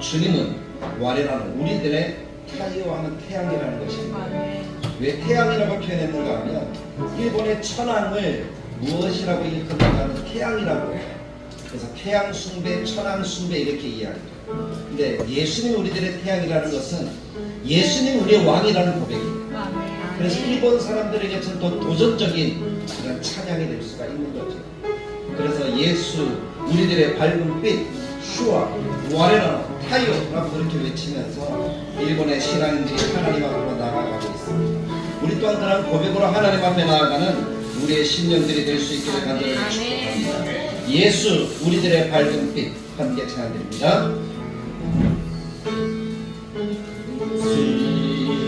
주님은 와레라는 우리들의 타이어하는 태양이라는 것입니다. 왜 태양이라고 표현했는가 하면 일본의 천황을 무엇이라고 일컫는가 하면 태양이라고 해요. 그래서 태양 숭배, 천황 숭배 이렇게 이야기해요. 근데 예수님이 우리들의 태양이라는 것은 예수님 우리의 왕이라는 고백입니다. 그래서 일본 사람들에게 좀 더 도전적인 그런 찬양이 될 수가 있는 거죠. 그래서 예수 우리들의 밝은 빛 슈아 와레라 타이어라고 그렇게 외치면서 일본의 신앙인들이 하나님 앞으로 나아가고 있습니다. 우리 또한 그런 고백으로 하나님 앞에 나아가는 우리의 심령들이 될 수 있기를 간절히 축복합니다. 예수 우리들의 밝은 빛 함께 찬양드립니다.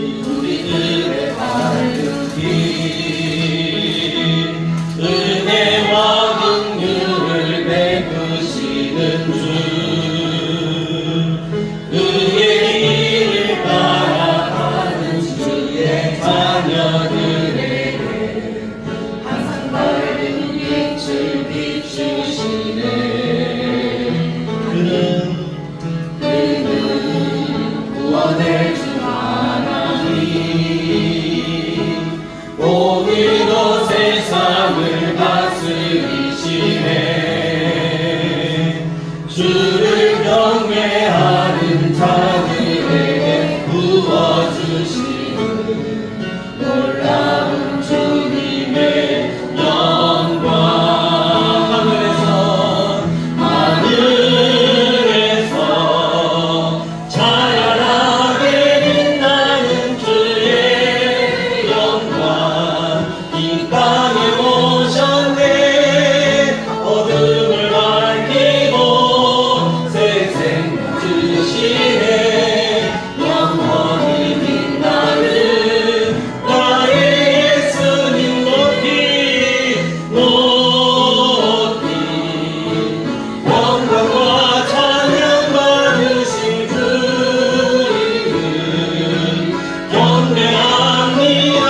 우리들의 밝은 빛 은혜와 긍휼을 베푸시는 주 의의 길을 따라가는 주의 자녀들에게 항상 밝은 빛을 비추시네. 그는 구원의 주 하나님 오늘도 세상을 다스리시네. 주를 경외하는 자들에게 부어주시는 놀라운 주님의 영광. 하늘에서 찬란하게 빛나는 주의 영광. 이 땅에 오셨네. 어둠을 밝히고 새 생명 주시네. 영원히 빛나는 나의 예수님 높이 높이 영광과 찬양 받으신 주 이름 경배합니다.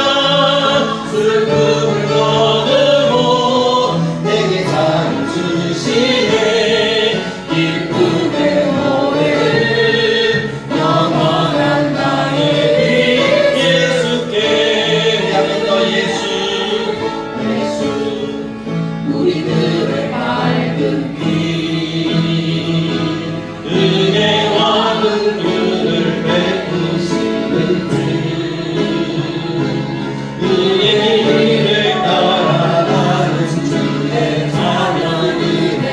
슬픔을 거두고 내게 잘 주시네. 기쁨의 노래를 영원한 나의 빛 예수께 향한 너 예수 우리들의 밝은 빛 은혜와 긍휼을 베푸시는 주 의의 길을 따라가는 주의 자녀들에게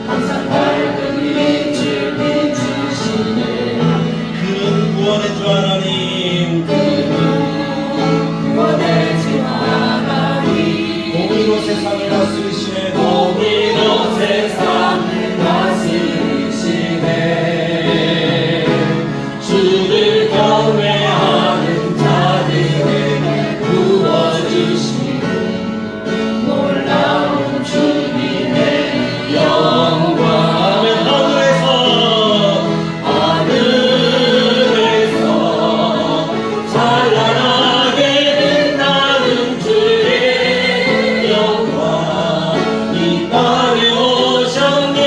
항상 밝은 빛을 비추시네. 그는 구원의 주 하나님 구원의 주 하나님 공의로 세상을 다스리시네. 공의로 세상을 다스리시네. 주를 경외하는 자들에게 부어주시는 놀라운 주님의 영광. 하늘에서 찬란하게 빛나는 주의 영광. 이 땅에 오셨네.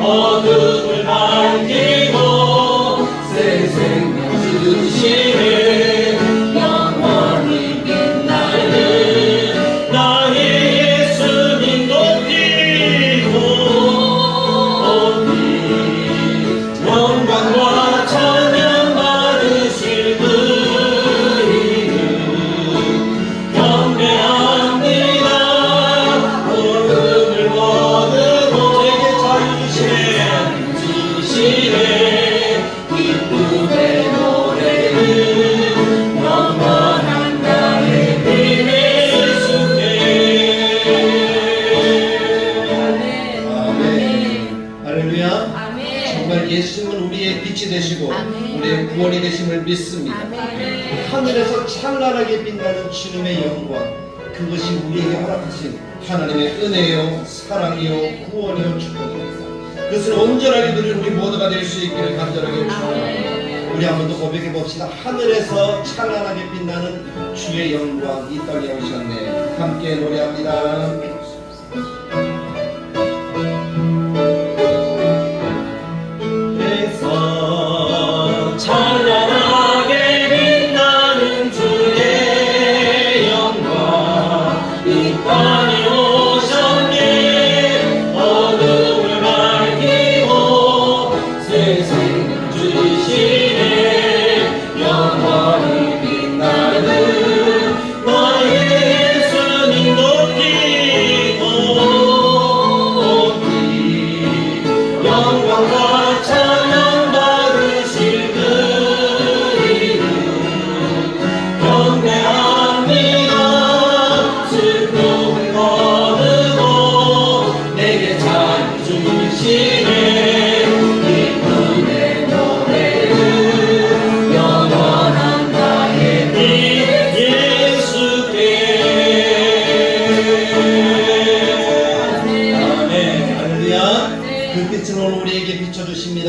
어둠을 밝히고 새 생명 주시네. 영원히 빛나는 나의 예수님 높이고 높이 영광과 찬양 받으실 그 이름 경배합니다. 어둠을 거두고 내게 자유주시네. 기쁨의 노래를 영원한 나의 빛 예수께. 아멘. 할렐루야. 정말 예수님은 우리의 빛이 되시고 우리의 구원이 되심을 믿습니다. 하늘에서 찬란하게 빛나는 주님의 영광, 그것이 우리에게 허락하신 하나님의 은혜요 사랑이요 구원이요 축복입니다. 그것을 온전하게 누리는 우리 모두가 될 수 있기를 간절하게 축원합니다. 우리 한 번 더 고백해 봅시다. 하늘에서 찬란하게 빛나는 주의 영광 이 땅에 오셨네. 함께 노래합니다.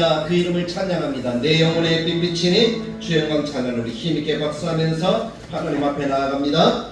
기도합니다. 그 이름을 찬양합니다. 내 영혼의 빛비치니 주의 영광 찬양. 우리 힘있게 박수하면서 하나님 앞에 나아갑니다.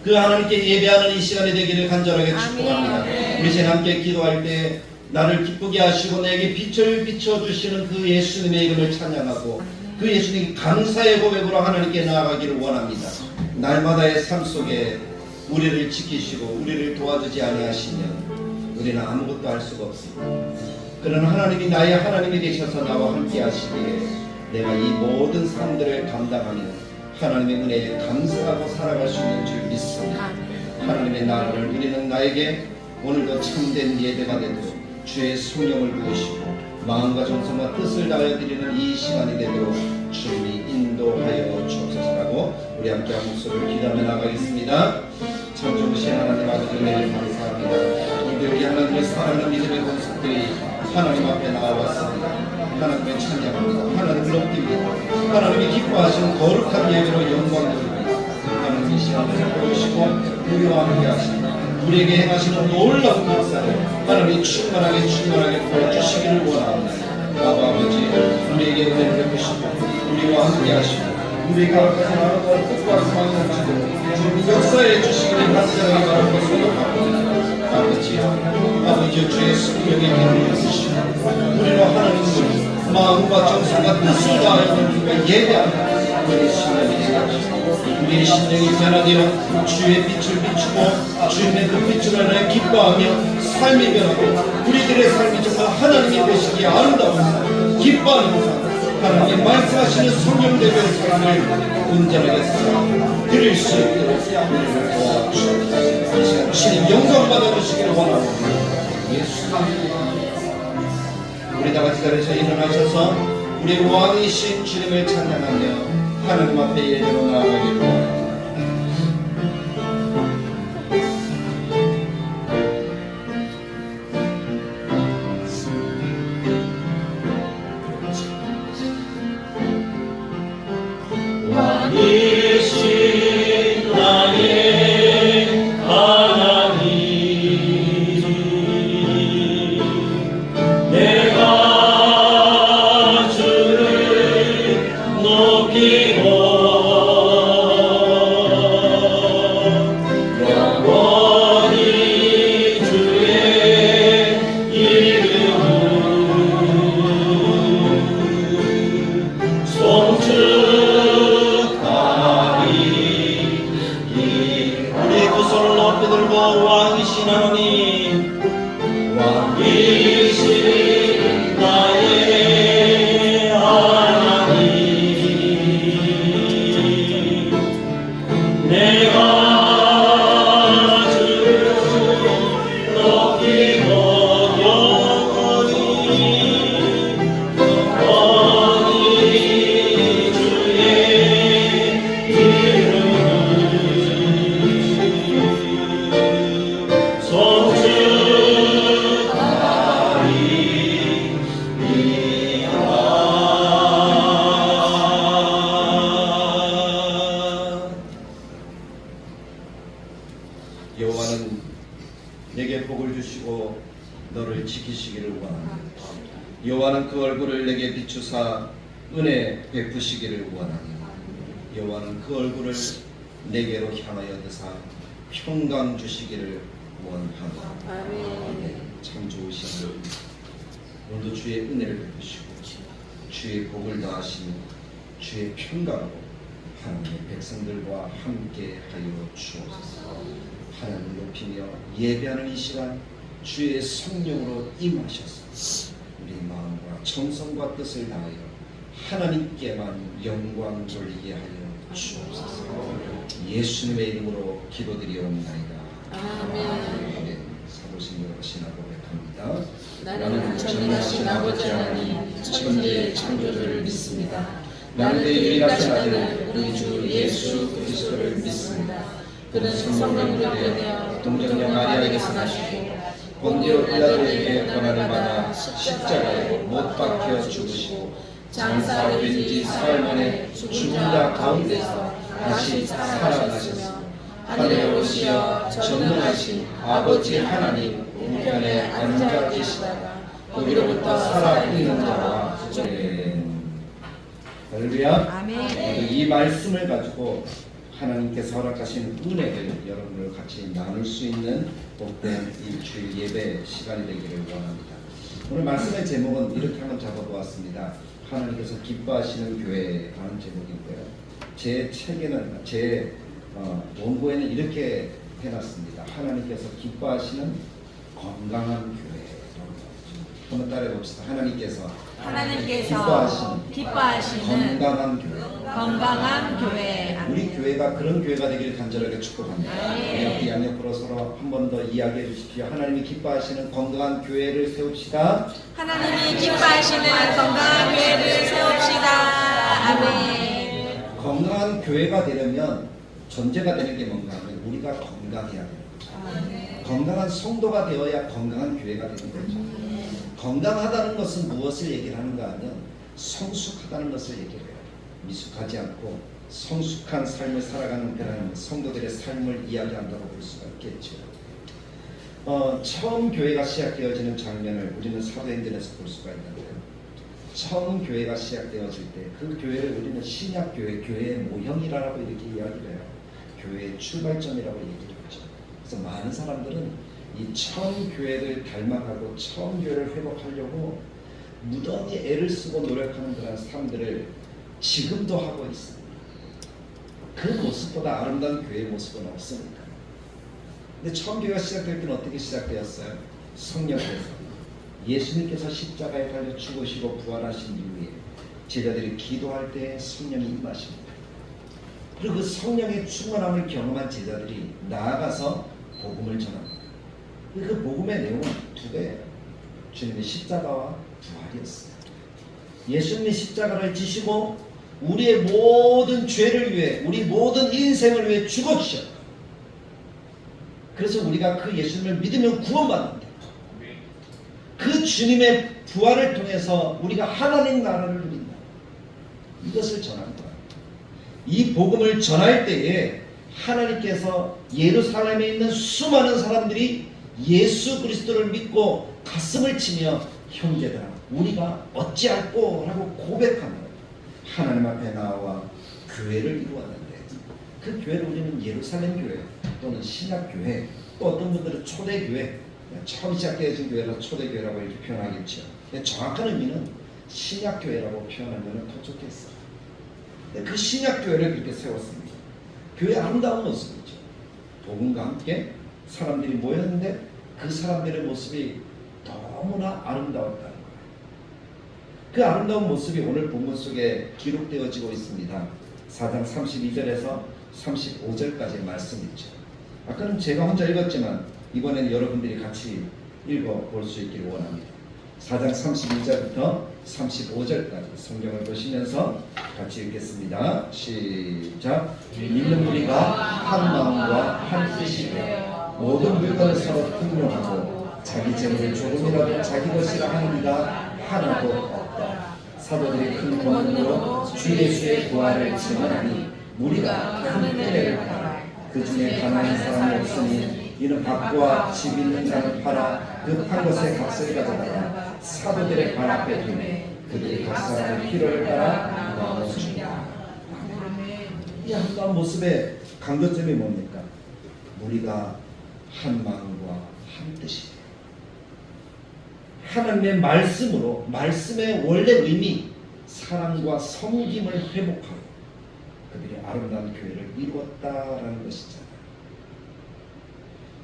그 하나님께 예배하는 이 시간이 되기를 간절하게 축복합니다. 우리 제 함께 기도할 때 나를 기쁘게 하시고 내게 빛을 비춰주시는 그 예수님의 이름을 찬양하고 그 예수님 감사의 고백으로 하나님께 나아가기를 원합니다. 날마다의 삶 속에 우리를 지키시고 우리를 도와주지 아니하시면 우리는 아무것도 할 수가 없습니다. 그러나 하나님이 나의 하나님이 되셔서 나와 함께 하시기에 내가 이 모든 삶들을 감당하며 하나님의 은혜에 감사하고 살아갈 수 있는 줄 믿습니다. 하나님의 나라를 우리는 나에게 오늘도 참된 예배가 되도록 주의 성령을 부으시고 마음과 정성과 뜻을 다하여 드리는 이 시간이 되도록 주님이 인도하여 주옵소서라고 우리 함께 한 목소리를 기도하며 나가겠습니다. 참 좋으신 하나님 아버지 은혜를 감사합니다. 오늘 우리 하나님의 사랑하는 믿음의 권속들이 하나님 앞에 나와왔습니다. 하나님의 찬양합니다. 하나님을 높입니다. 하나님이 기뻐하시는 거룩한 예배로 영광 돌립니다. 하나님의 시간을 보여주시고 우리와 함께 하시고 우리에게 행하시는 놀라운 역사를 하나님이 충만하게 보여주시기를 원합니다. 아버지 우리에게 은혜를 베푸시고 우리와 함께 하시고 우리가 나아갈 뜻과 소망을 가지고 주님 역사해 주시기를 간절하게 바라고 소원합니다. 아버지 주의 성령의 힘을 주시고 우리로 하나님을 마음과 정성과 뜻을 다하여 예배하는 우리의 신령이 되시고 우리의 신령이 변화되어 주의 빛을 비추고 주님의 그 빛을 하여 기뻐하며 삶이 변하고 우리들의 삶이 정말 하나님이 되시기에 아름다운 삶 기뻐하는 삶 하나님의 말씀하시는 성령대로의 삶을 온전하게 살아 드릴 수 있도록 우리를 도와주시옵소서. 이 시간 주님 영광 받아주시기를 원합니다. 예수님 우리 다같이 자리에서 일어나셔서 우리 왕이신 주님을 찬양하며 하나님 앞에 예배로 나아가기를 원합니다. 왕이신 나의 하나님 내가 주를 높이고 영원히 주의 이름을 왕이신 하나님 왕이신 나의 하나님 내가 여호와는 내게 복을 주시고 너를 지키시기를 원하니 여호와는 그 얼굴을 내게 비추사 은혜 베푸시기를 원하니 여호와는 그 얼굴을 내게로 향하여 드사 평강 주시기를 원하노라. 아멘. 참 좋으신 하나님, 오늘도 주의 은혜를 베푸시고 주의 복을 더하시며 주의 평강으로 하나님의 백성들과 함께 하여 주옵소서. 하나님을 높이며 예배하는 이 시간 주의 성령으로 임하셔서 우리 마음과 정성과 뜻을 다하여 하나님께만 영광 돌리게 하여 주옵소서. 예수님의 이름으로 기도드리옵나이다. 아멘. 사도신경 신하고 고백합니다. 나는 전능하신 아버지 하나님 천지의 창조주를 믿습니다. 나는 그 유일하신 아들 우리 주 예수 그리스도를 믿습니다. 그는 성령으로 되어 동정녀 마리아에게서 나시고 본디오 빌라도에게 고난을 받아 십자가에 못 박혀 죽으시고 장사로 된지 사흘 만에 죽은 자 가운데서 다시 살아나셨으며 하늘에 오시어 전능하신 아버지 하나님 우편에 앉아 계시다가 거기로부터 살아있는 자와 할렐루야. 아멘. 이 말씀을 가지고 하나님께서 허락하신 은혜를 여러분을 같이 나눌 수 있는 복된 일주일 예배 시간이 되기를 원합니다. 오늘 말씀의 제목은 이렇게 한번 잡아보았습니다. 하나님께서 기뻐하시는 교회라는 제목인데요. 제 책에는 제 원고에는 이렇게 해놨습니다. 하나님께서 기뻐하시는 건강한 교회. 한번 따라해 봅시다. 하나님께서 기뻐하시는 건강한 교회. 아멘. 우리 교회가 그런 교회가 되기를 간절하게 축복합니다. 옆이 양옆으로 서로 한 번 더 이야기해 주십시오. 하나님이 기뻐하시는 건강한 교회를 세웁시다. 하나님이 기뻐하시는 건강한 교회를 세웁시다. 아멘. 건강한 교회가 되려면 전제가 되는 게 뭔가 하면 우리가 건강해야 돼요. 건강한 성도가 되어야 건강한 교회가 되는 거죠. 건강하다는 것은 무엇을 얘기를 하는가 하면 성숙하다는 것을 얘기를 해요. 미숙하지 않고 성숙한 삶을 살아가는 그런 성도들의 삶을 이야기한다고 볼 수가 있겠죠. 처음 교회가 시작되어지는 장면을 우리는 사도행전에서 볼 수가 있는데요. 처음 교회가 시작되어질 때 그 교회를 우리는 신약교회, 교회의 모형이라고 이렇게 이야기를 해요. 교회의 출발점이라고 얘기를 하죠. 그래서 많은 사람들은 이 처음 교회를 닮아가고 처음 교회를 회복하려고 무던히 애를 쓰고 노력하는 그런 사람들을 지금도 하고 있습니다. 그 모습보다 아름다운 교회의 모습은 없습니다. 근데 처음 교회가 시작될 때는 어떻게 시작되었어요? 성령께서 예수님께서 십자가에 달려 죽으시고 부활하신 이후에 제자들이 기도할 때 성령이 임하십니다. 그리고 그 성령의 충만함을 경험한 제자들이 나아가서 복음을 전합니다. 그 복음의 내용은 두 개예요. 주님의 십자가와 부활이었어요. 예수님이 십자가를 지시고 우리의 모든 죄를 위해 우리 모든 인생을 위해 죽어주셨다. 그래서 우리가 그 예수님을 믿으면 구원받는다. 그 주님의 부활을 통해서 우리가 하나님 나라를 누린다. 이것을 전하는 거예요. 이 복음을 전할 때에 하나님께서 예루살렘에 있는 수많은 사람들이 예수 그리스도를 믿고 가슴을 치며 형제들아 우리가 어찌할꼬 라고 고백하며 하나님 앞에 나와 교회를 이루었는데 그 교회를 우리는 예루살렘 교회 또는 신약교회 또 어떤 분들은 초대교회 처음 시작되어진 교회라서 초대교회라고 이렇게 표현하겠죠. 정확한 의미는 신약교회라고 표현하면 더 좋겠어요. 그 신약교회를 그렇게 세웠습니다. 교회의 아름다운 모습이죠. 복음과 함께 사람들이 모였는데 그 사람들의 모습이 너무나 아름다웠다는 거예요. 그 아름다운 모습이 오늘 본문 속에 기록되어지고 있습니다. 4장 32절에서 35절까지의 말씀이죠. 아까는 제가 혼자 읽었지만 이번에는 여러분들이 같이 읽어볼 수 있기를 원합니다. 4장 32절부터 35절까지 성경을 보시면서 같이 읽겠습니다. 시작. 믿는 우리가 한 마음과 한 뜻이 되어 모든 물건을 서로 통용하고 자기 재물을 조금이라도 자기 것이라 하는 이가 하나도 없다. 사도들이 큰 권능으로 주 예수의 부활을 증언하니 우리가 큰 은혜를 받아 그 중에 가난한 사람이 없으니 이는 밭과 집 있는 자는 팔아 그 판 것의 값을 가져다가 사도들의 발 앞에 두매 그들이 각 사람의 필요를 따라 나눠줍니다. 이 한가한 모습의 강조점이 뭡니까? 우리가 한 마음과 한 뜻이에요. 하나님의 말씀으로, 말씀의 원래 의미, 사랑과 섬김을 회복하고 그들이 아름다운 교회를 이루었다라는 것이잖아요.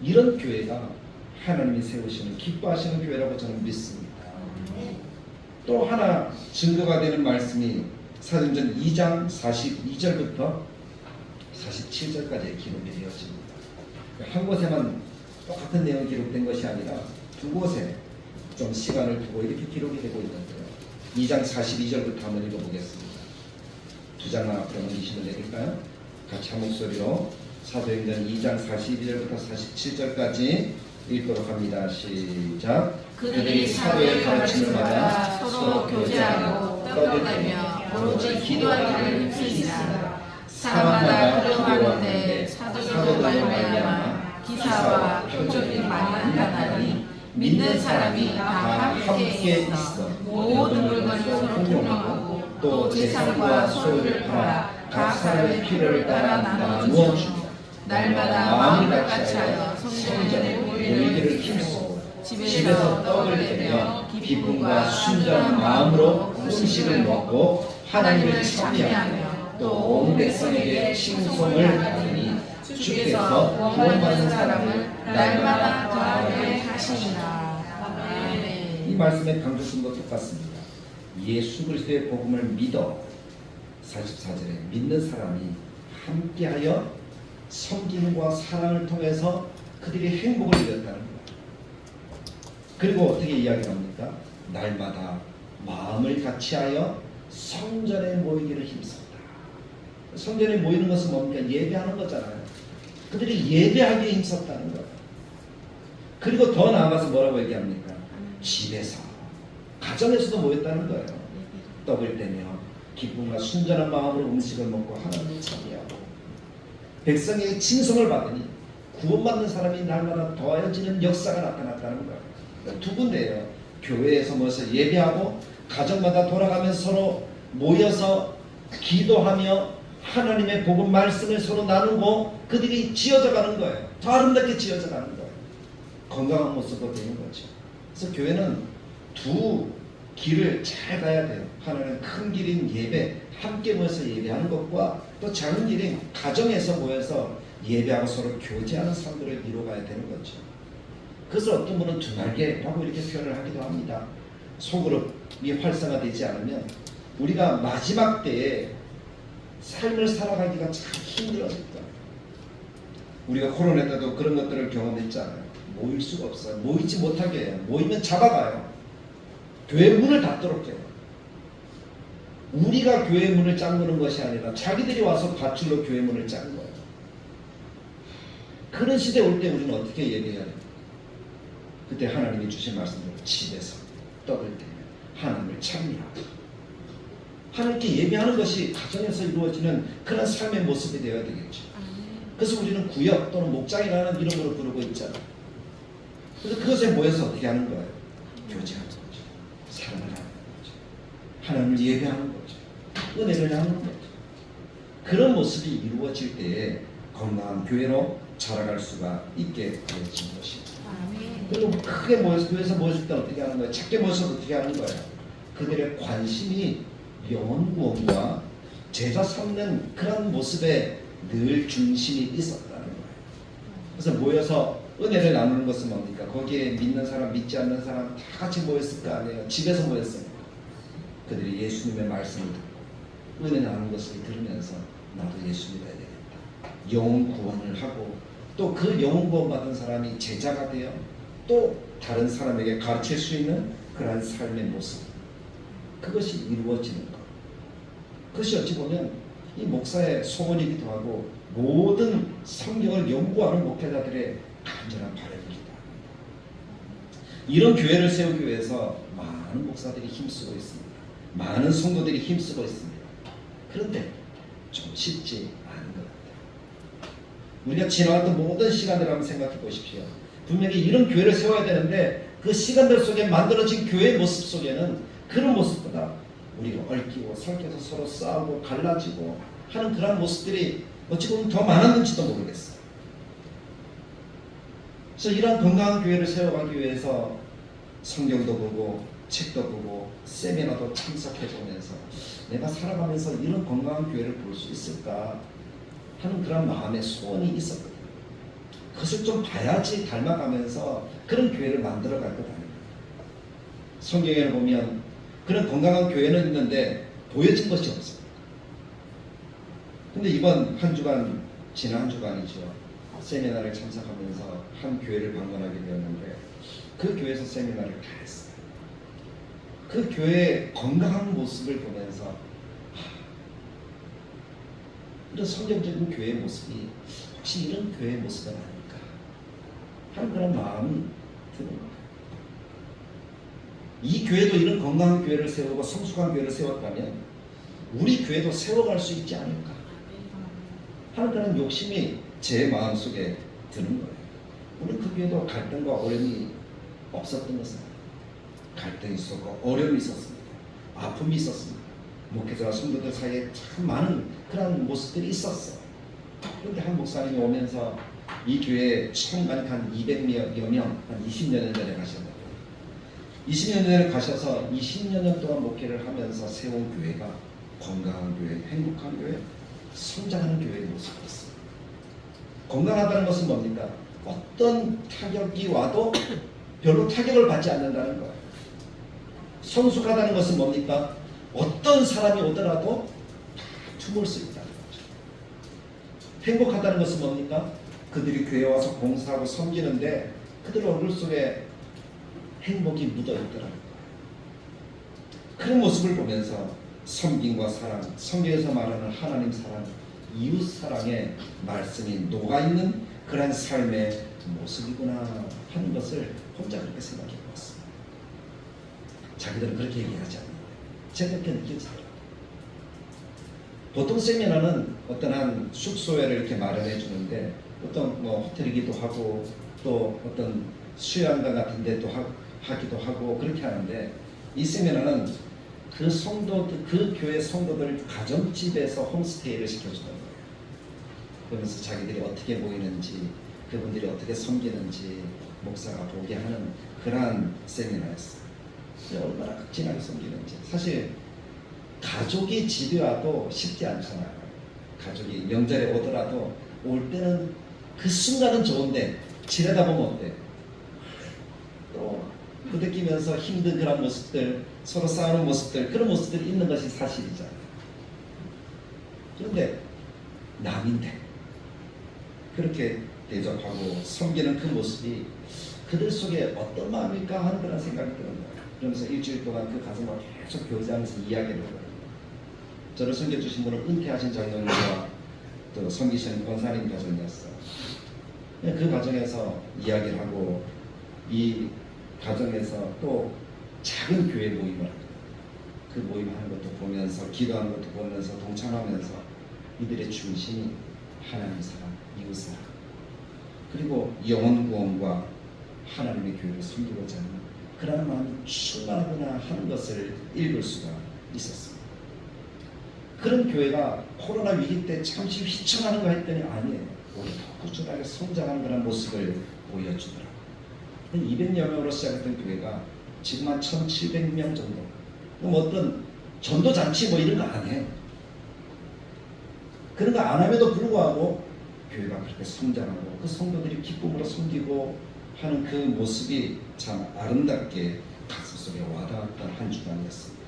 이런 교회가 하나님이 세우시는 기뻐하시는 교회라고 저는 믿습니다. 또 하나 증거가 되는 말씀이 사도행전 2장 42절부터 47절까지 기록이 되었습니다. 한 곳에만 똑같은 내용이 기록된 것이 아니라 두 곳에 좀 시간을 두고 이렇게 기록이 되고 있는데요. 2장 42절부터 한번 읽어보겠습니다. 두 장만 앞으로 넘기시면 되겠까요? 같이 한 목소리로 사도행전 2장 42절부터 47절까지 읽도록 합니다. 시작. 그들이 사도의 가르침을 받아 서로 교제하고 떡을 오로지 기도하기를 힘쓰니라. 사람마다 그러하는데 사도들 말미암아 기사와 표적이 많이 나타나니 믿는 사람이 다 함께 있어 모든 물건을 서로 공용하고 또 재산과 소유를 팔아 각 사람의 필요를 따라 나누어 주며 날마다 마음을 같이하여 성전에 모이기를 힘쓰고 집에서 떡을 떼며 기쁨과 순전한 마음으로 음식을 먹고 하나님을 찬미하며 또 온 백성에게 칭송을 받으니 주께서 구원받는 사람을 날마다 더하게 하시니라. 아멘. 이 말씀의 강조점도 똑같습니다. 예수 그리스도의 복음을 믿어 44절에 믿는 사람이 함께하여 섬김과 사랑을 통해서 그들이 행복을 이뤘다는 거예요. 그리고 어떻게 이야기합니까? 날마다 마음을 같이하여 성전에 모이기를 힘썼다. 성전에 모이는 것은 뭡니까? 예배하는 거잖아요. 그들이 예배하기에 힘썼다는 거예요. 그리고 더 나아가서 뭐라고 얘기합니까? 집에서, 가정에서도 모였다는 거예요. 떡을 떼며 기쁨과 순전한 마음으로 음식을 먹고 하나님을 찬미하고 백성에게 칭송을 받으니 구원받는 사람이 날마다 더하여지는 역사가 나타났다는 거예요. 두 군데예요. 교회에서 모여서 예배하고 가정마다 돌아가면서 서로 모여서 기도하며 하나님의 복음 말씀을 서로 나누고 그들이 지어져 가는 거예요. 더 아름답게 지어져 가는 거예요. 건강한 모습으로 되는 거죠. 그래서 교회는 두 길을 잘 가야 돼요. 하나는 큰 길인 예배, 함께 모여서 예배하는 것과 또 작은 길인 가정에서 모여서 예배하고 서로 교제하는 삶들을 이루어가야 되는 거죠. 그래서 어떤 분은 두 날개라고 이렇게 표현을 하기도 합니다. 소그룹이 활성화되지 않으면 우리가 마지막 때에 삶을 살아가기가 참 힘들어졌다. 우리가 코로나 때도 그런 것들을 경험했잖아요. 모일 수가 없어요. 모이지 못하게 해요. 모이면 잡아가요. 교회 문을 닫도록 해요. 우리가 교회 문을 잠그는 것이 아니라 자기들이 와서 밧줄로 교회 문을 짠 거예요. 그런 시대 올 때 우리는 어떻게 예배해야 돼요? 그때 하나님이 주신 말씀대로 집에서 떡을 떼며 하나님을 찬미하고 하나님께 예배하는 것이 가정에서 이루어지는 그런 삶의 모습이 되어야 되겠죠. 그래서 우리는 구역 또는 목장이라는 이름으로 부르고 있잖아요. 그래서 그것에 모여서 어떻게 하는 거예요? 교제하는 거죠. 사랑을 하는 거죠. 하나님을 예배하는 거죠. 은혜를 나누는 거죠. 그런 모습이 이루어질 때에 건강한 교회로 자라갈 수가 있게 되어진 것입니다. 그리고 크게 모여서 교회에서 모였을 때 어떻게 하는 거예요? 작게 모여서 어떻게 하는 거예요? 그들의 관심이 영혼 구원과 제자 삼는 그런 모습에 늘 중심이 있었다는 거예요. 그래서 모여서 은혜를 나누는 것은 뭡니까? 거기에 믿는 사람, 믿지 않는 사람 다 같이 모였을 거 아니에요. 집에서 모였어요. 그들이 예수님의 말씀을 듣고 은혜 나누는 것을 들으면서 나도 예수 믿어야 되겠다. 영혼 구원을 하고 또 그 영혼 구원 받은 사람이 제자가 되어 또 다른 사람에게 가르칠 수 있는 그러한 삶의 모습, 그것이 이루어지는 것. 그것이 어찌 보면 이 목사의 소원이기도 하고 모든 성경을 연구하는 목회자들의 간절한 바람입니다. 이런 교회를 세우기 위해서 많은 목사들이 힘쓰고 있습니다. 많은 성도들이 힘쓰고 있습니다. 그런데 좀 쉽지 않은 것 같아요. 우리가 지나왔던 모든 시간들을 한번 생각해 보십시오. 분명히 이런 교회를 세워야 되는데 그 시간들 속에 만들어진 교회의 모습 속에는 그런 모습보다 우리가 얽히고 설켜서 서로 싸우고 갈라지고 하는 그런 모습들이 어찌 보면 더 많았는지도 모르겠어요. 그래서 이런 건강한 교회를 세워가기 위해서 성경도 보고 책도 보고 세미나도 참석해 보면서 내가 살아가면서 이런 건강한 교회를 볼 수 있을까 하는 그런 마음의 소원이 있었거든요. 그것을 좀 봐야지 닮아가면서 그런 교회를 만들어 갈 것 아닙니까? 성경에 보면 그런 건강한 교회는 있는데 보여진 것이 없어요. 근데 이번 한 주간, 지난 한 주간이죠. 세미나를 참석하면서 한 교회를 방문하게 되었는데 그 교회에서 세미나를 다 했어요. 그 교회의 건강한 모습을 보면서 이런 성경적인 교회의 모습이 혹시 이런 교회의 모습은 아닐까 하는 그런 마음이 드는 거예요. 이 교회도 이런 건강한 교회를 세우고 성숙한 교회를 세웠다면 우리 교회도 세워갈 수 있지 않을까 하는 그런 욕심이 제 마음속에 드는 거예요. 우리 그 교회도 갈등과 어려움이 없었던 것은 갈등이 있었고 어려움이 있었습니다. 아픔이 있었습니다. 목회자와 성도들 사이에 참 많은 그런 모습들이 있었어요. 그런데 한 목사님이 오면서 이 교회에 처음 한 200여 명, 한 20년 전에 가셨는데 20년 전에 가셔서 20여 년 동안 목회를 하면서 세운 교회가 건강한 교회, 행복한 교회, 성장하는 교회의 모습이었어요. 건강하다는 것은 뭡니까? 어떤 타격이 와도 별로 타격을 받지 않는다는 거예요. 성숙하다는 것은 뭡니까? 어떤 사람이 오더라도 tum을 수 있다는 거죠. 행복하다는 것은 뭡니까? 그들이 교회에 와서 봉사하고 섬기는데 그들 얼굴 속에 행복이 묻어있더라는 거예요. 그런 모습을 보면서 섬김과 사랑, 성경에서 말하는 하나님 사랑, 이웃 사랑의 말씀이 녹아있는 그런 삶의 모습이구나 하는 것을 혼자 그렇게 생각해 보았습니다. 자기들은 그렇게 얘기하지 않는데 제가 그렇게 느껴지더라고요. 보통 세미나는 어떤 한 숙소회를 이렇게 마련해 주는데 어떤 호텔이기도 하고 또 어떤 수양관 같은 데도 하기도 하고 그렇게 하는데 이 세미나는 그 성도들, 그 교회 성도들 가정집에서 홈스테이를 시켜주는 거예요. 그러면서 자기들이 어떻게 보이는지, 그분들이 어떻게 섬기는지 목사가 보게 하는 그러한 세미나였어요. 얼마나 극진하게 섬기는지. 사실 가족이 집에 와도 쉽지 않잖아요. 가족이 명절에 오더라도 올 때는 그 순간은 좋은데 지내다 보면 어때? 또 부대끼면서 힘든 그런 모습들, 서로 싸우는 모습들, 그런 모습들이 있는 것이 사실이잖아요. 그런데 남인데 그렇게 대접하고 섬기는 그 모습이 그들 속에 어떤 마음일까 하는 그런 생각이 드는 거예요. 그러면서 일주일 동안 그 가정과 계속 교제하면서 이야기를 해요. 저를 섬겨주신 분은 은퇴하신 장로님과 또 섬기시는 권사님 가정이었어요. 그 가정에서 이야기를 하고 이 가정에서 또 작은 교회 모임을 합니다. 그 모임하는 것도 보면서 기도하는 것도 보면서 동참하면서 이들의 중심이 하나님 사랑, 이웃 사랑 그리고 영혼 구원과 하나님의 교회를 섬기고자 하는 그러한 마음이 충만하구나 하는 것을 읽을 수가 있었습니다. 그런 교회가 코로나 위기 때 잠시 휘청하는 거 했더니 아니에요. 오히려 더 꾸준하게 성장하는 그런 모습을 보여주더라고요. 200여 명으로 시작했던 교회가 지금 한 1700명 정도. 그럼 어떤 전도잔치 뭐 이런 거 안 해요. 그런 거 안 함에도 불구하고 교회가 그렇게 성장하고 그 성도들이 기쁨으로 섬기고 하는 그 모습이 참 아름답게 가슴 속에 와닿았던 한 주간이었습니다.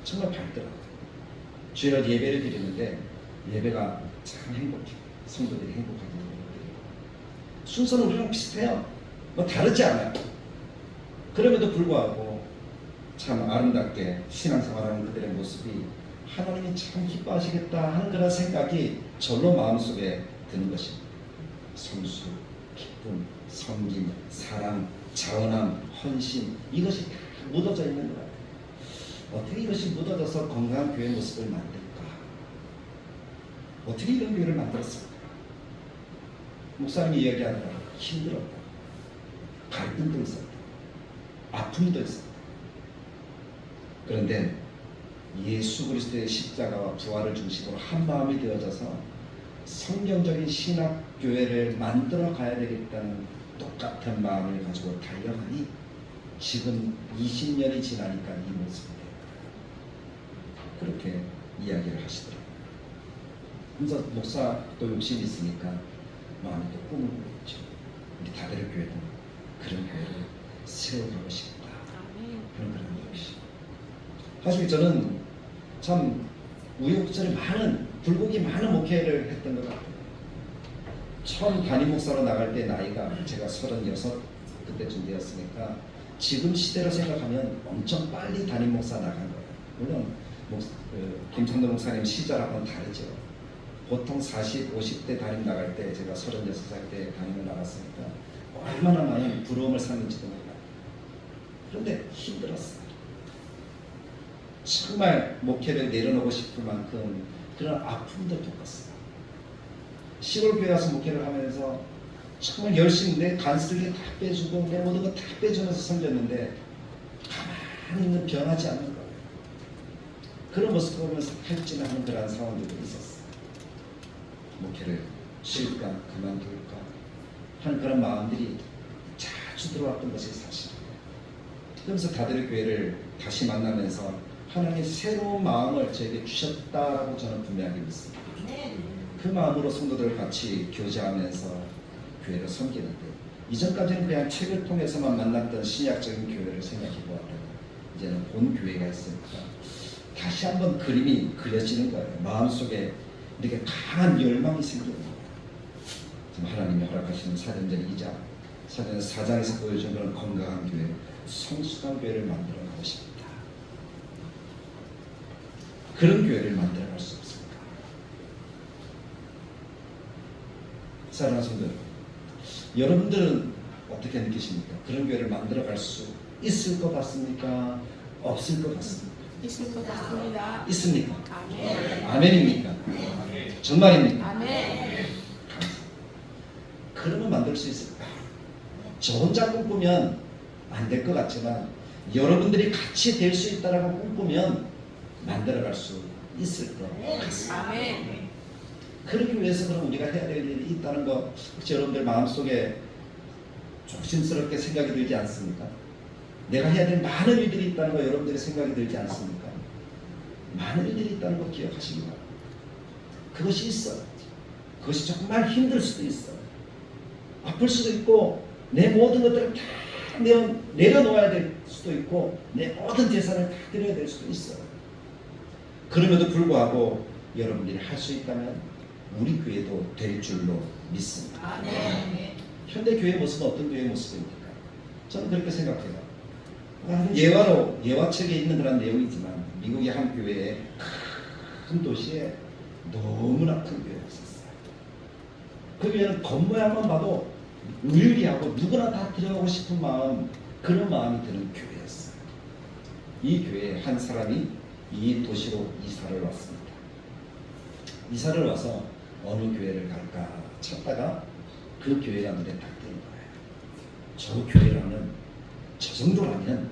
정말 밝더라고요. 주일날 예배를 드리는데 예배가 참 행복해요. 성도들이 행복하게 예배드려요. 순서는 우리랑 비슷해요. 뭐 다르지 않아요. 그럼에도 불구하고 참 아름답게 신앙생활하는 그들의 모습이 하나님이 참 기뻐하시겠다 하는 그런 생각이 절로 마음속에 드는 것입니다. 성수, 기쁨, 섬김, 사랑, 자원함, 헌신 이것이 다 묻어져 있는 거예요. 어떻게 이것이 묻어져서 건강한 교회 모습을 만들까? 어떻게 이런 교회를 만들었을까? 목사님이 이야기하더라. 힘들었다. 갈등도 있었다. 아픔도 있었다. 그런데 예수 그리스도의 십자가와 부활을 중심으로 한 마음이 되어져서 성경적인 신학교회를 만들어 가야 되겠다는 똑같은 마음을 가지고 달려가니 지금 20년이 지나니까 이 모습이 돼요. 그렇게 이야기를 하시더라고요. 그래서 목사도 욕심이 있으니까 마음에 또 꿈을 꾸었죠. 우리 다대로 교회도 그런 교회를 세워가고 싶다. 그런 욕심. 사실 저는 참 우여곡절이 많은, 굴곡이 많은 목회를 했던 것 같아요. 처음 담임 목사로 나갈 때 나이가 제가 36 그때쯤 되었으니까 지금 시대로 생각하면 엄청 빨리 담임 목사 나간 거예요. 물론 김창도 목사님 시절하고는 다르죠. 보통 40, 50대 담임 나갈 때 제가 36살 때 담임을 나갔으니까 얼마나 많은 부러움을 샀는지도 몰라요. 그런데 힘들었어요. 정말 목회를 내려놓고 싶을 만큼 그런 아픔도 겪었어요. 시골 교회 와서 목회를 하면서 정말 열심히 내 간쓰기 다 빼주고 내 모든 거 다 빼주면서 섬겼는데 가만히 있는 변하지 않는 거예요. 그런 모습을 보면서 탈진하는 그런 상황들도 있었어요. 목회를 쉴까 그만둘까 하는 그런 마음들이 자주 들어왔던 것이 사실이에요. 그러면서 다들 교회를 다시 만나면서 하나님의 새로운 마음을 저에게 주셨다라고 저는 분명하게 믿습니다. 그 마음으로 성도들 같이 교제하면서 교회를 섬기는데 이전까지는 그냥 책을 통해서만 만났던 신약적인 교회를 생각해 보았다가 이제는 본 교회가 있으니까 다시 한번 그림이 그려지는 거예요. 마음속에 이렇게 강한 열망이 생기는 거예요. 지금 하나님이 허락하시는 사도행전 2장, 사도행전 4장에서 보여준 그런 건강한 교회, 성숙한 교회를 만들어 가고 싶다. 그런 교회를 만들어 갈 수 없습니다. 사랑하는 성도 여러분, 여러분들은 어떻게 느끼십니까? 그런 교회를 만들어 갈 수 있을 것 같습니까? 없을 것 같습니까? 있을 것 같습니다. 있습니까? 아멘. 아멘입니까? 정말입니까? 아멘. 그러면 만들 수 있을까? 저 혼자 꿈꾸면 안 될 것 같지만 여러분들이 같이 될 수 있다라고 꿈꾸면 만들어갈 수 있을 것 같습니다. 아멘. 그러기 위해서 그럼 우리가 해야 될 일이 있다는 거 혹시 여러분들 마음속에 조심스럽게 생각이 들지 않습니까? 내가 해야 될 많은 일들이 있다는 거 여러분들의 생각이 들지 않습니까? 많은 일들이 있다는 거 기억하시기 바랍니다. 그것이 있어요. 그것이 정말 힘들 수도 있어요. 아플 수도 있고 내 모든 것들을 다 내려놓아야 될 수도 있고 내 모든 재산을 다 드려야 될 수도 있어요. 그럼에도 불구하고 여러분들이 할 수 있다면 우리 교회도 될 줄로 믿습니다. 아멘. 현대 교회의 모습은 어떤 교회의 모습입니까? 저는 그렇게 생각해요. 예화책에 있는 그런 내용이지만 미국의 한 교회에 큰 도시에 너무나 큰 교회가 있었어요. 그 교회는 겉모양만 봐도 의리하고 누구나 다 들어가고 싶은 마음, 그런 마음이 드는 교회였어요. 이 교회에 한 사람이 이 도시로 이사를 왔습니다. 이사를 와서 어느 교회를 갈까 찾다가 그 교회가 눈에 딱 띄는 거예요. 저 교회라면, 저 정도라면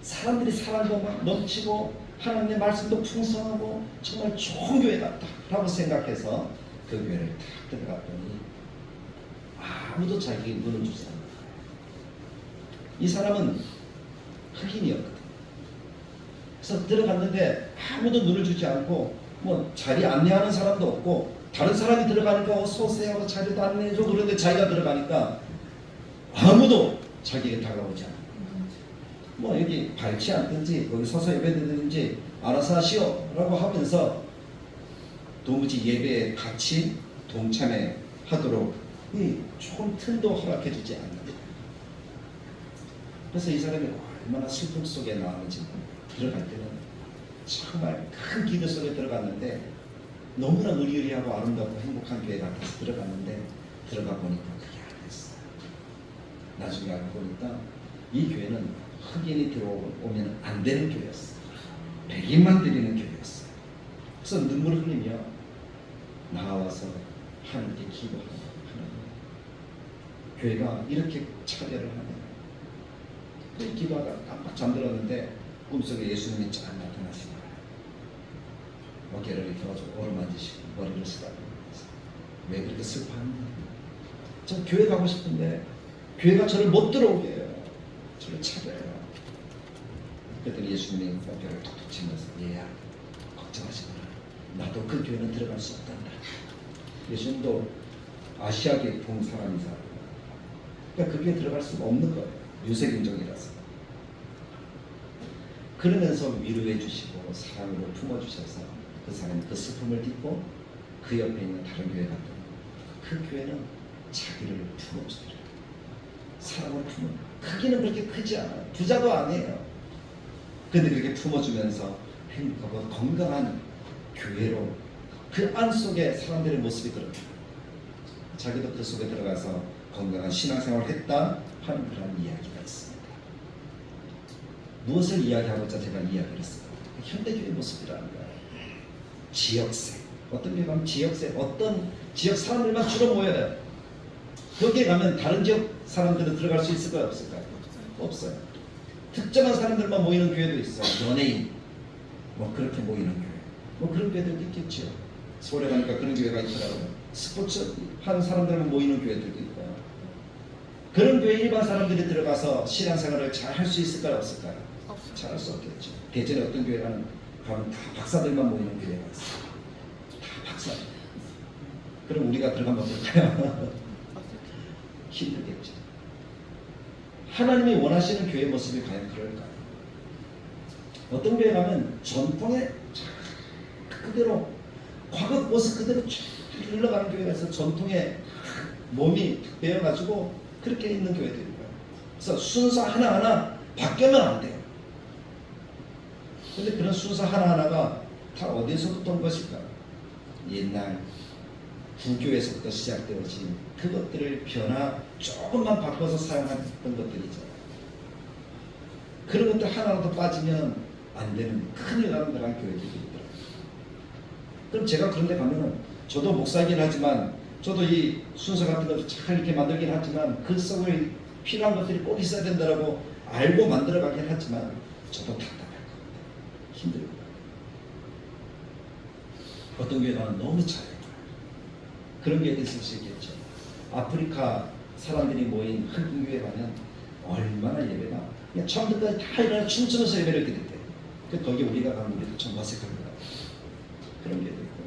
사람들이 사랑도 막 넘치고 하나님의 말씀도 풍성하고 정말 좋은 교회 같다라고 생각해서 그 교회를 딱 들어갔더니 아무도 자기 눈을 주지 않는 거예요. 이 사람은 흑인이었거든요. 그래서 들어갔는데 아무도 눈을 주지 않고 뭐 자리 안내하는 사람도 없고 다른 사람이 들어가니까 어서 오세요 하고 자리도 안내해줘. 그런데 자기가 들어가니까 아무도 자기에게 다가오지 않아요. 뭐 여기 밝지 않든지 거기 서서 예배드리든지 알아서 하시오 라고 하면서 도무지 예배에 같이 동참하도록 이 좋은 틈도 허락해 주지 않는 거예요. 그래서 이 사람이 얼마나 슬픔 속에 나왔는지 들어갈 때는 정말 큰 기도 속에 들어갔는데 너무나 의리의리하고 아름답고 행복한 교회 같아서 들어갔는데 들어가 보니까 그게 아니었어요. 나중에 알고 보니까 이 교회는 흑인이 들어오면 안 되는 교회였어요. 백인만 드리는 교회였어요. 그래서 눈물을 흘리며 나와서 하나님께 기도하고 하나님 교회가 이렇게 차별을 하냐. 그 기도하다 깜빡 잠들었는데 꿈속에 예수님이 쫙 나타나신 거예요. 어깨를 이렇게 가지고 오르만지시고 머리를 쓰다듬으면서 왜 그렇게 슬퍼하냐. 저 교회 가고 싶은데 교회가 저를 못 들어오게 해요. 저를 차별해요. 그랬더니 예수님이 어깨를 툭툭 치면서 얘야 걱정하지 마라. 나도 그 교회는 들어갈 수 없단다. 예수님도 아시아계 본 사람이사. 그러니까 그 교회에 들어갈 수가 없는 거예요. 유색인종이라서. 그러면서 위로해 주시고 사랑으로 품어주셔서 그 사람이 그 슬픔을 딛고 그 옆에 있는 다른 교회 갔더니 그 교회는 자기를 품어주더래요. 사랑을 품어. 크기는 그렇게 크지 않아요. 부자도 아니에요. 근데 그렇게 품어주면서 행복하고 건강한 교회로 그 안 속에 사람들의 모습이 그렇다. 자기도 그 속에 들어가서 건강한 신앙생활을 했다 하는 그런 이야기가 있습니다. 무엇을 이야기하고자 제가 이야기를 했습니다. 현대교회 모습이라는 거예요. 지역세. 어떤 데 가면 지역세, 어떤 지역 사람들만 주로 모여요. 거기에 가면 다른 지역 사람들은 들어갈 수 있을까요? 없을까요? 없어요. 특정한 사람들만 모이는 교회도 있어요. 연예인, 뭐 그렇게 모이는 교회. 뭐 그런 교회들도 있겠죠. 서울에 가니까 그런 교회가 있더라고요. 스포츠 하는 사람들만 모이는 교회들도 있고요. 그런 교회 일반 사람들이 들어가서 신앙생활을 잘 할 수 있을까요? 없을까요? 잘 할 수 없겠죠. 대전에 어떤 교회 가면 다 박사들만 모이는 교회가 있어요. 다 박사들. 그럼 우리가 들어가면 어떨까요? 힘들겠죠. 하나님이 원하시는 교회 모습이 과연 그럴까요? 어떤 교회 가면 전통에 그대로 과거 모습 그대로 쭉 흘러가는 교회가 있어. 전통에 몸이 배어가지고 그렇게 있는 교회도 있고요. 그래서 순서 하나하나 바뀌면 안 돼요. 근데 그런 순서 하나하나가 다 어디서부터 온 것일까? 옛날 구교에서부터 시작되어진 그것들을 변화 조금만 바꿔서 사용했던 것들이죠. 그런 것들 하나라도 빠지면 안 되는 큰일 나는 그런 교회들이 있더라고요. 그럼 제가 그런 데 가면은 저도 목사이긴 하지만 저도 이 순서 같은 것도 잘 이렇게 만들긴 하지만 그 속에 필요한 것들이 꼭 있어야 된다라고 알고 만들어가긴 하지만 저도 답답할 것 같아요. 힘들고 어떤 교회 가면 너무 잘해요. 그런 게 있을 수 있겠죠. 아프리카 사람들이 모인 흑인 교회 가면 얼마나 예배가 그냥 처음부터 다 일어나 춤추면서 예배를 드릴 때 거기 우리가 가면 우리도 좀 어색할 것 같아요. 그런 게도 있고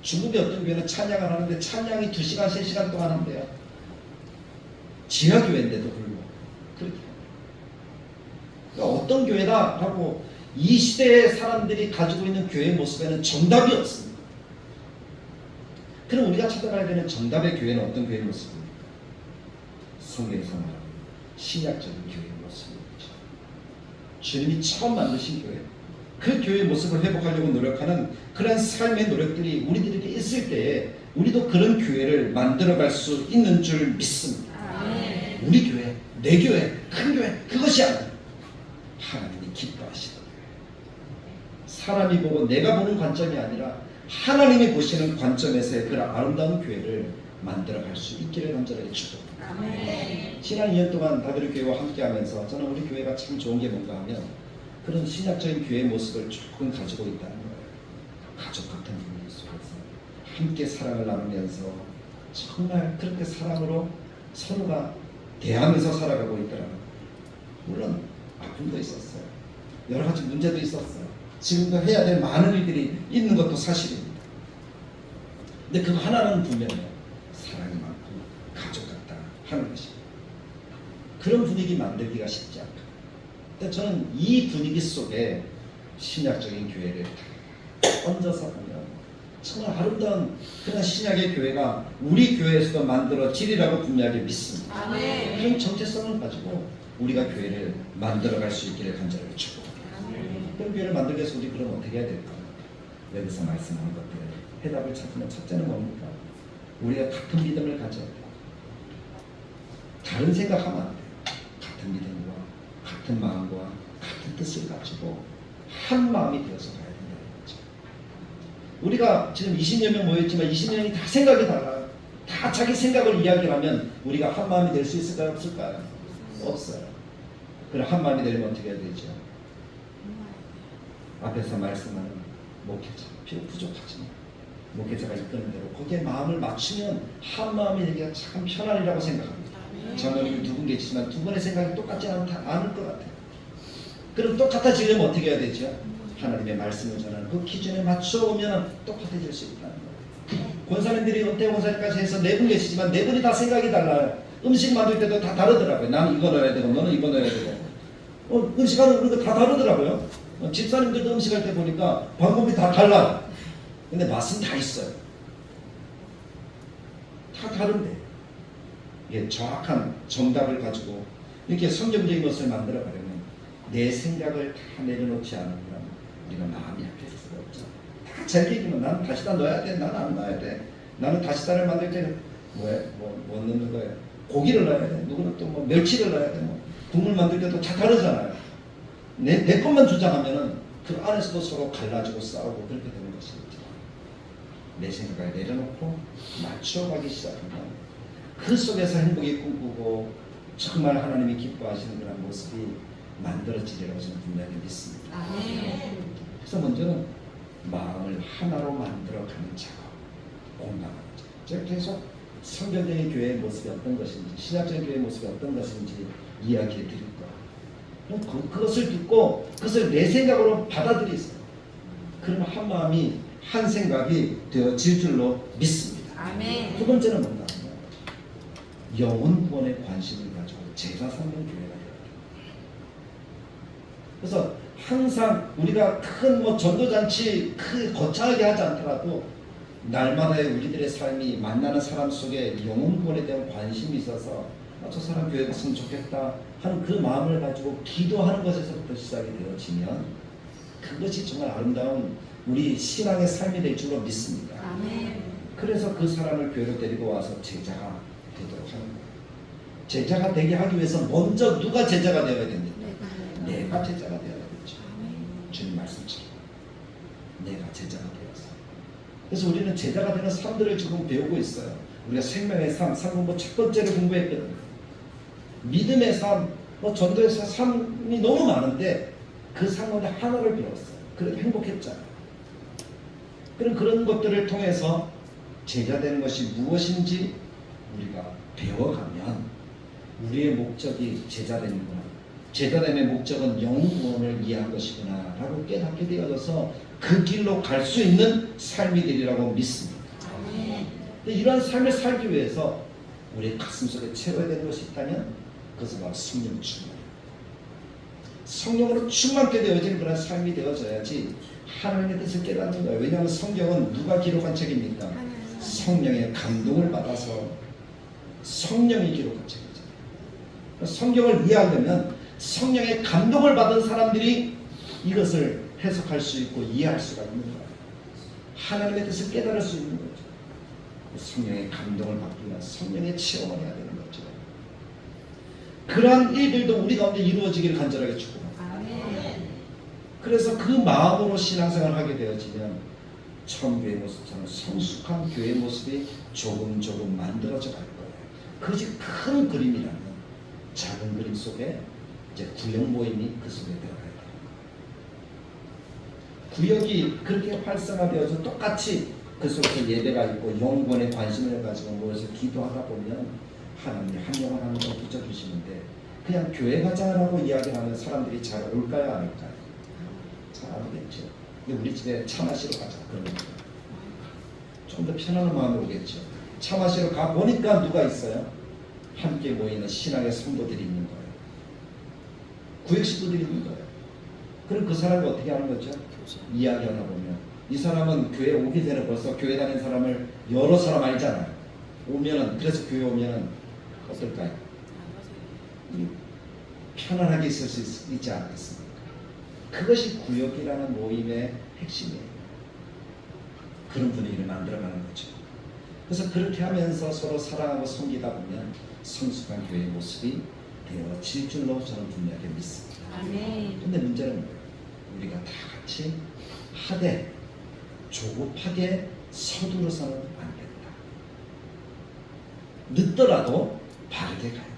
중국의 어떤 교회는 찬양을 하는데 찬양이 2시간, 3시간 동안 한대요. 지하교회인데도 불구하고 그렇게 그러니까 어떤 교회다 하고 이 시대의 사람들이 가지고 있는 교회의 모습에는 정답이 없습니다. 그럼 우리가 찾아가야 되는 정답의 교회는 어떤 교회의 모습입니까? 성경에서 말하는 신약적인 교회의 모습이죠. 주님이 처음 만드신 교회, 그 교회의 모습을 회복하려고 노력하는 그런 삶의 노력들이 우리들에게 있을 때에 우리도 그런 교회를 만들어갈 수 있는 줄 믿습니다. 아멘. 우리 교회, 내 교회, 큰 교회 그것이 아니에요. 하나님이 기뻐하시는 교회. 사람이 보고 내가 보는 관점이 아니라 하나님이 보시는 관점에서의 그런 아름다운 교회를 만들어갈 수 있기를 간절하게 축복합니다. 아멘. 지난 2년 동안 다들 교회와 함께하면서 저는 우리 교회가 참 좋은 게 뭔가 하면 그런 신약적인 교회의 모습을 조금 가지고 있다는 거예요. 가족 같은 분위기 속에서 함께 사랑을 나누면서 정말 그렇게 사랑으로 서로가 대하면서 살아가고 있더라고요. 물론 아픔도 있었어요. 여러 가지 문제도 있었어요. 지금도 해야 될 많은 일들이 있는 것도 사실입니다. 근데 그 하나는 분명해요. 사랑이 많고 가족 같다 하는 것입니다. 그런 분위기 만들기가 쉽지 않다. 근데 저는 이 분위기 속에 신약적인 교회를 얹어서 보면 정말 아름다운 그런 신약의 교회가 우리 교회에서도 만들어지리라고 분명하게 믿습니다. 아멘. 그런 정체성을 가지고 우리가 교회를 만들어갈 수 있기를 간절하게 축복합니다. 그런 교회를 만들기 위해서 우리 그럼 어떻게 해야 될까? 여기서 말씀하는 것들 해답을 찾으면 첫째는 뭡니까? 우리가 같은 믿음을 가져야 돼요. 다른 생각하면 안 돼요. 같은 믿음과 같은 마음과 같은 뜻을 가지고 한 마음이 되어서 가야 된다는 거죠. 우리가 지금 20여 명 모였지만 20명이 다 생각이 달라요. 다 다 자기 생각을 이야기하면 우리가 한 마음이 될 수 있을까요? 없을까요? 없어요. 그럼 한 마음이 되려면 어떻게 해야 되죠? 앞에서 말씀하는 목회자 비록 부족하지만 목회자가 이끄는 대로 거기에 마음을 맞추면 한 마음이 되기가 참 편안이라고 생각합니다. 저는 두 분 계시지만 두 분의 생각이 똑같지 않을 것 같아요. 그럼 똑같아지려면 어떻게 해야 되죠? 하나님의 말씀을 전하는 그 기준에 맞춰오면 똑같아질 수 있다는 거예요. 권사님들이 은퇴 권사님까지 해서 네 분 계시지만 네 분이 다 생각이 달라요. 음식 만들 때도 다 다르더라고요. 나는 이거 넣어야 되고 너는 이거 넣어야 되고 음식하는 거 다 다르더라고요. 집사님들도 음식할 때 보니까 방법이 다 달라요. 근데 맛은 다 있어요. 다 다른데 이게 정확한 정답을 가지고 이렇게 성경적인 것을 만들어 가려면 내 생각을 다 내려놓지 않으면 우리가 마음이 약해질 수가 없죠. 다 잘기기면 나는 다시다 넣어야 돼, 나는 안 넣어야 돼. 나는 다시다를 만들 때는 뭐 넣는 거예요? 고기를 넣어야 돼. 누구는 또 뭐 멸치를 넣어야 돼. 뭐 국물 만들 때도 다 다르잖아요. 내 것만 주장하면은 그 안에서도 서로 갈라지고 싸우고 그렇게 되는 것이죠. 내 생각을 내려놓고 맞춰가기 시작하면 그 속에서 행복이 꿈꾸고 정말 하나님이 기뻐하시는 그런 모습이 만들어지리라고 저는 분명히 믿습니다. 그래서 먼저는 마음을 하나로 만들어가는 작업, 공감하는 작업. 제가 계속 성경적인 교회의 모습이 어떤 것인지, 신약적인 교회의 모습이 어떤 것인지 이야기해 드릴 거예요. 그것을 듣고 그것을 내 생각으로 받아들이세요. 그러면 한 마음이 한 생각이 되어질 줄로 믿습니다. 아멘. 두 번째는 뭔가 하면 영혼 구원에 관심을 가지고 제자 삼는 교회가 되어야 돼요. 그래서 항상 우리가 큰 뭐 전도잔치 크게 거창하게 하지 않더라도 날마다의 우리들의 삶이 만나는 사람 속에 영혼 구원에 대한 관심이 있어서 저 사람 교회 갔으면 좋겠다 하는 그 마음을 가지고 기도하는 것에서부터 시작이 되어지면 그것이 정말 아름다운 우리 신앙의 삶이 될 줄로 믿습니다. 아멘. 그래서 그 사람을 교회로 데리고 와서 제자가 되도록 하는 거예요. 제자가 되게 하기 위해서 먼저 누가 제자가 되어야 됩니까? 내가 제자가 되어야 되죠. 주님 말씀처럼 내가 제자가 되었어. 그래서 우리는 제자가 되는 삶들을 지금 배우고 있어요. 우리가 생명의 삶, 상공부 첫 번째를 공부했거든요. 믿음의 삶, 전도의 삶이 너무 많은데 그 삶 가운데 하나를 배웠어요. 그래도 행복했잖아요. 그런 것들을 통해서 제자 되는 것이 무엇인지 우리가 배워가면 우리의 목적이 제자 되는 거야. 제자됨의 목적은 영구원을 이해한 것이구나 라고 깨닫게 되어져서 그 길로 갈 수 있는 삶이 되리라고 믿습니다. 근데 이러한 삶을 살기 위해서 우리 가슴속에 채워야 되는 것이 있다면 그것은 바로 성령 충만이에요. 성령으로 충만케 되어지는 그런 삶이 되어져야지 하나님의 뜻을 깨닫는 거예요. 왜냐하면 성경은 누가 기록한 책입니까? 성령의 감동을 받아서 성령이 기록한 책이죠. 성경을 이해하려면 성령의 감동을 받은 사람들이 이것을 해석할 수 있고 이해할 수가 있는 거예요. 하나님의 뜻을 깨달을 수 있는 거죠. 성령의 감동을 받기 위한 성령의 체험을 해야 되는 거죠. 그러한 일들도 우리 가운데 이루어지기를 간절하게 축복합니다. 그래서 그 마음으로 신앙생활을 하게 되어지면 처음 교회 모습처럼 성숙한 교회 모습이 조금 만들어져 갈 거예요. 그것이 큰 그림이라면 작은 그림 속에 이제 구역 모임이 그 속에 들어가요. 구역이 그렇게 활성화되어서 똑같이 그 속에서 예배가 있고 영혼에 관심을 가지고 모여서 기도하다 보면 하나님이 한 영혼 한 영혼 붙여주시는데 그냥 교회 가자라고 이야기를 하면 사람들이 잘 올까요? 안 올까요? 잘 안 오겠죠. 근데 우리 집에 차 마시러 가자 그러면 좀 더 편안한 마음으로 오겠죠. 차 마시러 가보니까 누가 있어요? 함께 모이는 신앙의 성도들이 있는 거예요. 구역 식구들이 있는 거예요. 그럼 그 사람이 어떻게 하는 거죠? 이야기하다 보면 이 사람은 교회 오기 전에 벌써 교회 다니는 사람을 여러 사람 알잖아요. 오면은 그래서 교회 오면은 어떨까요? 편안하게 있을 수 있지 않겠습니까? 그것이 구역이라는 모임의 핵심이에요. 그런 분위기를 만들어가는 거죠. 그래서 그렇게 하면서 서로 사랑하고 섬기다 보면 성숙한 교회의 모습이 되어질 줄로 저는 분명하게 믿습니다. 그런데 문제는 뭐예요? 우리가 다 같이 하되 조급하게 서두르서는 안 된다. 늦더라도 바르게 가야 됩니다.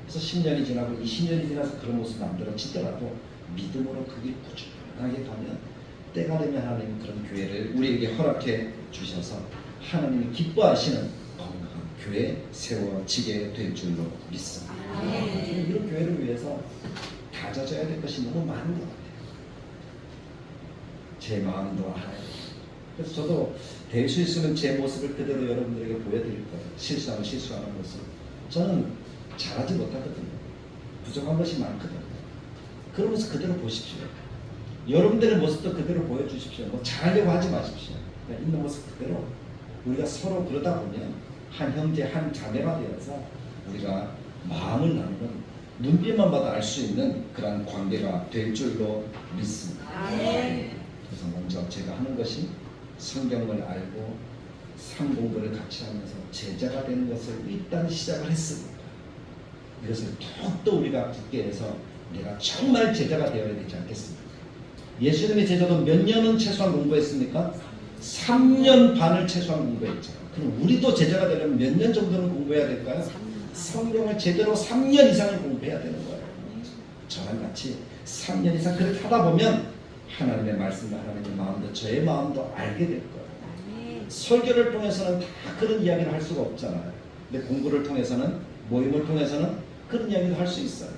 그래서 10년이 지나고 20년이 지나서 그런 모습 만들어지더라도 믿음으로 그 길 꾸준하게 가면 때가 되면 하나님은 그런 교회를 우리에게 허락해 주셔서 하나님이 기뻐하시는 건강한 교회 세워지게 될 줄로 믿습니다. 이런 교회를 위해서 다져져야 될 것이 너무 많은 것 같아요. 제 마음도 알아요. 그래서 저도 될 수 있으면 제 모습을 그대로 여러분들에게 보여드릴 거예요. 실수하는 모습. 저는 잘하지 못하거든요. 부족한 것이 많거든요. 그러면서 그대로 보십시오. 여러분들의 모습도 그대로 보여주십시오. 뭐 잘하려고 하지 마십시오. 그냥 있는 모습 그대로 우리가 서로 그러다 보면 한 형제, 한 자매가 되어서 우리가 마음을 나누는 눈빛만 봐도 알 수 있는 그런 관계가 될 줄로 믿습니다. 그래서 먼저 제가 하는 것이 성경을 알고 삶 공부를 같이 하면서 제자가 되는 것을 일단 시작을 했습니다. 이것을 더욱더 우리가 굳게 해서 내가 정말 제자가 되어야 되지 않겠습니까? 예수님의 제자도 몇 년은 최소한 공부했습니까? 3년 반을 최소한 공부했죠. 그럼 우리도 제자가 되려면 몇 년 정도는 공부해야 될까요? 성경을 제대로 3년 이상을 공부해야 되는 거예요. 저랑 같이 3년 이상 그렇게 하다 보면 하나님의 말씀과 하나님의 마음도 저의 마음도 알게 될 거예요. 설교를 통해서는 다 그런 이야기를 할 수가 없잖아요. 근데 공부를 통해서는, 모임을 통해서는 그런 이야기도 할 수 있어요.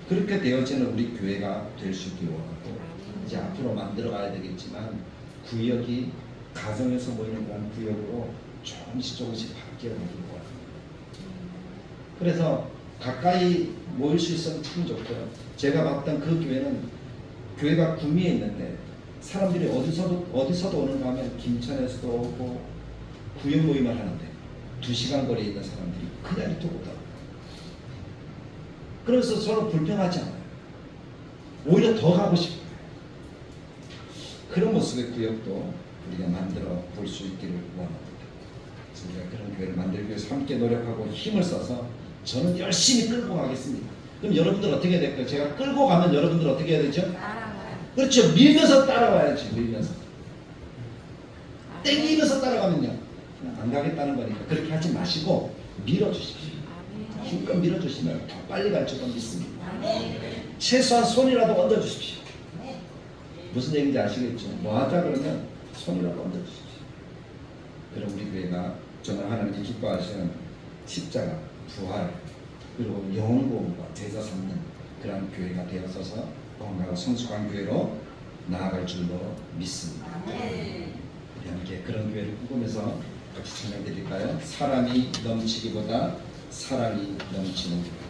그렇게 되어지는 우리 교회가 될 수 있기를 원하고, 이제 앞으로 만들어 가야 되겠지만 구역이 가정에서 모이는 그런 구역으로 조금씩 바뀌어 가기를 원합니다. 그래서 가까이 모일 수 있으면 참 좋고요. 제가 봤던 그 교회는 교회가 구미에 있는데 사람들이 어디서도 오는가 하면 김천에서도 오고 구역 모임을 하는데 2시간 거리에 있는 사람들이 그냥 이쪽으로 오더라고요. 그래서 서로 불평하지 않아요. 오히려 더 가고 싶어요. 그런 모습의 구역도 우리가 만들어 볼 수 있기를 원합니다. 그래서 우리가 그런 교회를 만들기 위해서 함께 노력하고 힘을 써서 저는 열심히 끌고 가겠습니다. 그럼 여러분들 어떻게 해야 될까요? 제가 끌고 가면 여러분들 어떻게 해야 되죠? 따라가요. 그렇죠. 밀면서 따라와야지. 밀면서. 땡기면서 따라가면요 안 가겠다는 거니까 그렇게 하지 마시고 밀어주십시오. 힘껏 밀어주시면 더 빨리 갈 줄로 믿습니다. 최소한 손이라도 얹어주십시오. 무슨 얘기인지 아시겠죠? 뭐 하자 그러면 손이라도 얹어주십시오. 그럼 우리 교회가 정말 하나님이 기뻐하시는 십자가, 부활, 그리고 영혼구원과 제자 삼는 그런 교회가 되어서서 건강하고 성숙한 교회로 나아갈 줄로 믿습니다. 우리 함께 그런 교회를 꿈꾸면서 같이 찬양드릴까요? 사랑이 넘치기보다 사랑이 넘치는 교회.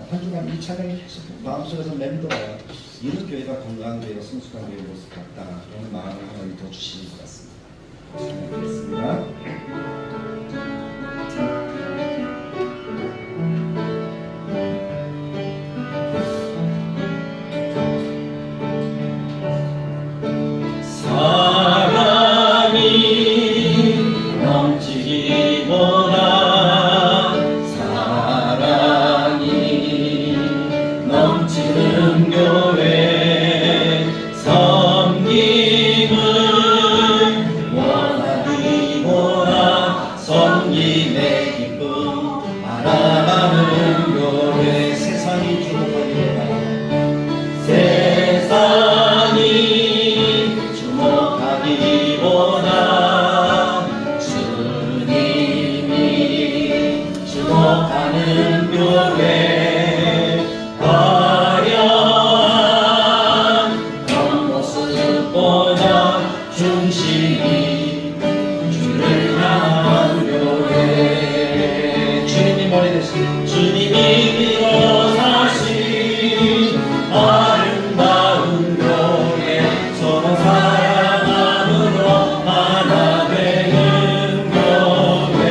한 주간 이 찬양이 계속 마음속에서 맴돌아요. 이런 교회가 건강한 교회와 성숙한 교회의 모습 같다. 이런 마음을 하나님 더 주시는 것 같습니다. 찬양드리겠습니다. 사랑이 넘치기보다 사랑이 넘치는 교회 섬김을 원하기보다 섬김의 기쁨 알아가는 교회 세상이 주목하기보다 세상이 주목하기보다 주님이 주목하는 교회 화려한 겉모습보다 중심이 주를 향한 교회 주님이 머리 되시고 주님이 일어나신 아름다운 교회 서로 사랑함으로 하나 되는 교회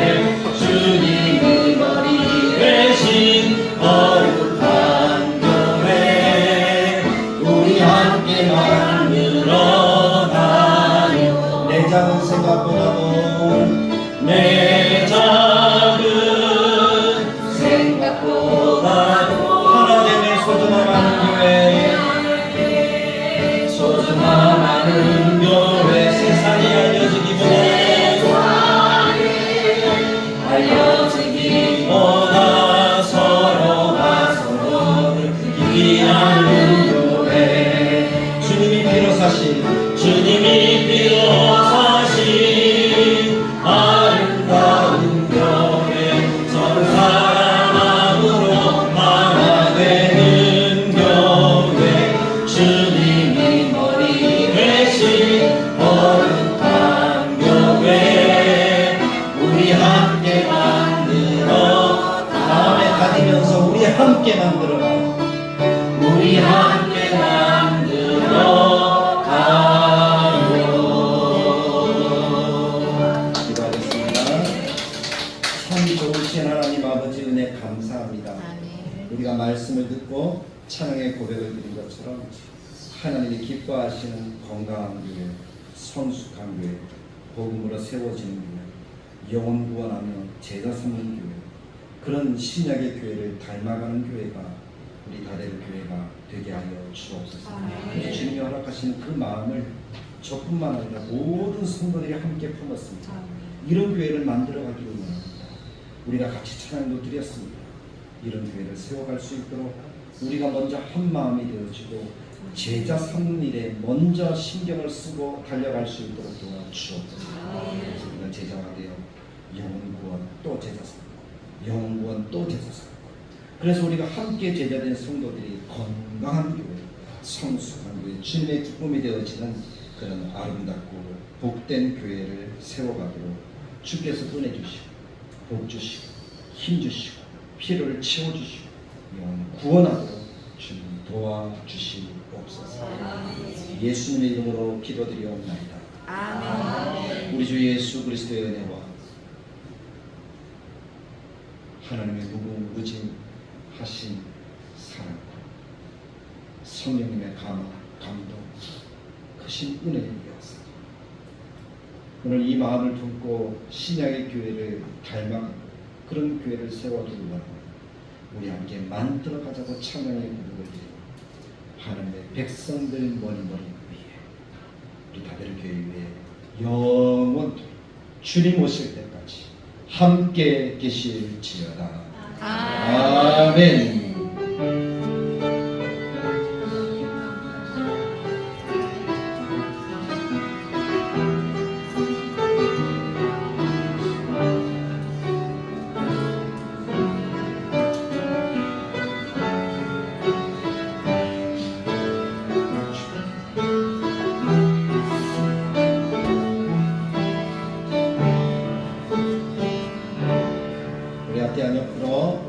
주님이 머리 되신 거룩한 교회 우리 함께 만들어 가요 내 작은 생각보다도 내 작은 생각보다도 하나님의 소중함하는 교회 소중함하는 교회 세상에 알려지기보다 알려지기보다 서로가 서로를 이해하는 교회 주님이 피로 사신 주님이 피로 사신 아름다운 교회 서로 사랑함으로 하나 되는 교회 주님이 머리 되신 거룩한 교회 우리 함께 만들어 마음에 가지면서 우리 함께 만들어가요. 우리 함께 만들어 가요. 기도하겠습니다. 참 좋으신 하나님 아버지 은혜 감사합니다. 우리가 말씀을 듣고 찬양의 고백을 드린 것처럼 하나님이 기뻐하시는 건강한 교회, 성숙한 교회, 복음으로 세워지는 교회, 영혼 구원하며 제자 삼는 교회, 그런 신약의 교회를 닮아가는 교회가 우리 다들 교회가 되게 하여 주옵소서. 그래서 주님이 허락하신 그 마음을 저뿐만 아니라 모든 성도들이 함께 품었습니다. 이런 교회를 만들어가기를 원합니다. 우리가 같이 찬양도 드렸습니다. 이런 교회를 세워갈 수 있도록 우리가 먼저 한 마음이 되어지고 제자 삼는 일에 먼저 신경을 쓰고 달려갈 수 있도록 도와주옵소서. 그래서 우리가 제자가 되어 영혼 구원 또 제자 삼고 영혼 구원 또 제자 삼고 그래서 우리가 함께 제자된 성도들이 건강한 교회, 성숙한 교회, 주님의 기쁨이 되어지는 그런 아름답고 복된 교회를 세워가도록 주께서 보내주시고 복 주시고 힘 주시고 필요를 채워주시고 영혼 구원하도록 주님 도와주시옵소서. 예수님의 이름으로 기도드리옵나이다. 우리 주 예수 그리스도의 은혜와 하나님의 무궁무진하신 사랑과 성령님의 감동 크신 은혜에 이어서 오늘 이 마음을 품고 신약의 교회를 닮아가는 그런 교회를 세워주기 원합니다. 우리 함께 만들어가자고 찬양의 고백을 드리고 하나님의 백성들 머리 위에 우리 다들 교회 위에 영원토록 주님 오실 때까지 함께 계실지어다. 아멘.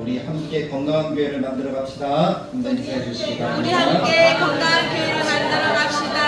우리 함께 건강한 교회를 만들어 갑시다. 인사해 주시기 바랍니다. 우리 함께 건강한 교회를 만들어 갑시다.